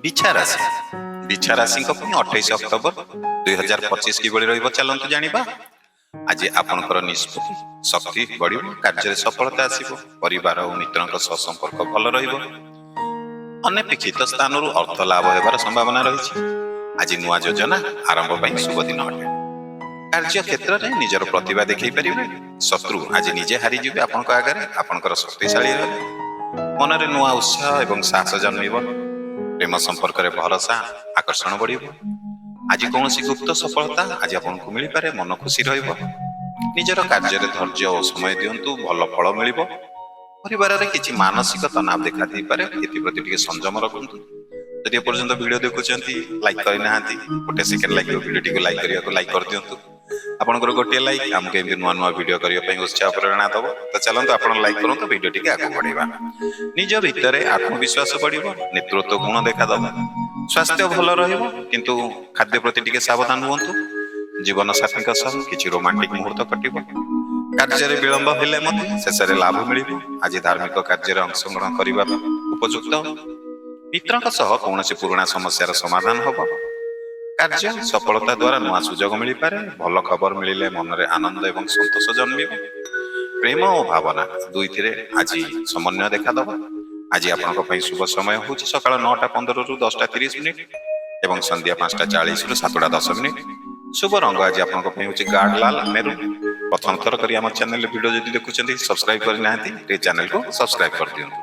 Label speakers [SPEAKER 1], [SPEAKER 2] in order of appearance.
[SPEAKER 1] बिछा राशि 28 अक्टोबर 2025 किभଳି ରହିବ ଚାଲନ୍ତୁ ଜାଣିବା। ଆଜି ଆପଣଙ୍କର ନିଷ୍ପତ୍ତି ଶକ୍ତି ବଢ଼ିବ, କାର୍ଯ୍ୟରେ ସଫଳତା ଆସିବ, ପରିବାର ଓ ମିତ୍ରଙ୍କ ସହ ସମ୍ପର୍କ ଭଲ ରହିବ, ଅନପେକ୍ଷିତ ସ୍ଥାନରୁ ଅର୍ଥ ଲାଭ ହେବାର ସମ୍ଭାବନା ରହିଛି। ଆଜି ନୂଆ ଯୋଜନା ଆରମ୍ଭ ପାଇଁ ଶୁଭ ଦିନ ଅଟେ। କାର୍ଯ୍ୟ କ୍ଷେତ୍ରରେ ନିଜର ପ୍ରତିଭା ଦେଖାଇ ପାରିବେ। ଶତ୍ରୁ ଆଜି ନିଜେ ହାରିଯିବେ ଆପଣଙ୍କ ଆଗରେ। ଆପଣଙ୍କର ଶକ୍ତିଶାଳୀ ରହିବେ, ମନରେ ନୂଆ ଉତ୍ସାହ ଏବଂ ସାହସ ଜନ୍ମିବ। ପ୍ରେମ ସମ୍ପର୍କରେ ଭରସା ଆକର୍ଷଣ ବଢ଼ିବ। ଆଜି କୌଣସି ଗୁପ୍ତ ସଫଳତା ଆଜି ଆପଣଙ୍କୁ ମିଳିପାରେ, ମନ ଖୁସି ରହିବ। ନିଜର କାର୍ଯ୍ୟରେ ଧୈର୍ଯ୍ୟ ଓ ସମୟ ଦିଅନ୍ତୁ, ଭଲ ଫଳ ମିଳିବ। ପରିବାରରେ କିଛି ମାନସିକ ତନାବ ଦେଖା ଦେଇପାରେ, ଏଥିପ୍ରତି ଟିକେ ସଂଯମ ରଖନ୍ତୁ। ଯଦି ଏପର୍ଯ୍ୟନ୍ତ ଭିଡ଼ିଓ ଦେଖୁଛନ୍ତି, ଲାଇକ୍ କରିନାହାନ୍ତି, ଗୋଟେ ସେକେଣ୍ଡ ଲାଗିବ ଭିଡ଼ିଓଟିକୁ ଲାଇକ୍ କରିବାକୁ, ଲାଇକ୍ କରିଦିଅନ୍ତୁ। ଆପଣଙ୍କର ଗୋଟିଏ ଲାଇକ୍ ଆମକୁ ଏମିତି ନୂଆ ନୂଆ ଭିଡ଼ିଓ କରିବା ପାଇଁ ଉତ୍ସାହ ପ୍ରେରଣା ଦେବ। ତ ଚାଲନ୍ତୁ ଆପଣ ଲାଇକ୍ କରନ୍ତୁ, ଭିଡ଼ିଓ ଟିକେ ଆଗକୁ ବଢ଼େଇବା। ନିଜ ଭିତରେ ଆତ୍ମବିଶ୍ୱାସ ବଢ଼ିବ, ନେତୃତ୍ୱ ଗୁଣ ଦେଖାଦେବ। ସ୍ୱାସ୍ଥ୍ୟ ଭଲ ରହିବ, କିନ୍ତୁ ଖାଦ୍ୟ ପ୍ରତି ଟିକେ ସାବଧାନ ହୁଅନ୍ତୁ। ଜୀବନ ସାଥୀଙ୍କ ସହ କିଛି ରୋମାଣ୍ଟିକ ମୁହୂର୍ତ୍ତ କଟିବ। କାର୍ଯ୍ୟରେ ବିଳମ୍ବ ହେଲେ ମଧ୍ୟ ଶେଷରେ ଲାଭ ମିଳିବ। ଆଜି ଧାର୍ମିକ କାର୍ଯ୍ୟରେ ଅଂଶଗ୍ରହଣ କରିବା ଉପଯୁକ୍ତ। ମିତ୍ରଙ୍କ ସହ କୌଣସି ପୁରୁଣା ସମସ୍ୟାର ସମାଧାନ ହେବ। କାର୍ଯ୍ୟ ସଫଳତା ଦ୍ୱାରା ନୂଆ ସୁଯୋଗ ମିଳିପାରେ। ଭଲ ଖବର ମିଳିଲେ ମନରେ ଆନନ୍ଦ ଏବଂ ସନ୍ତୋଷ ଜନ୍ମିବ। ପ୍ରେମ ଓ ଭାବନା ଦୁଇଥିରେ ଆଜି ସମନ୍ୱୟ ଦେଖାଦେବ। ଆଜି ଆପଣଙ୍କ ପାଇଁ ଶୁଭ ସମୟ ହେଉଛି ସକାଳ 9:15ରୁ 10:30 ଏବଂ ସନ୍ଧ୍ୟା 5:40ରୁ 7:10। ଶୁଭ ରଙ୍ଗ ଆଜି ଆପଣଙ୍କ ପାଇଁ ହେଉଛି ଗାଢ଼ ଲାଲ ମେରୁନ୍। ପ୍ରଥମ ଥର କରି ଆମ ଚ୍ୟାନେଲରେ ଭିଡ଼ିଓ ଯଦି ଦେଖୁଛନ୍ତି, ସବସ୍କ୍ରାଇବ୍ କରିନାହାନ୍ତି, ଏ ଚ୍ୟାନେଲକୁ ସବସ୍କ୍ରାଇବ୍ କରିଦିଅନ୍ତୁ।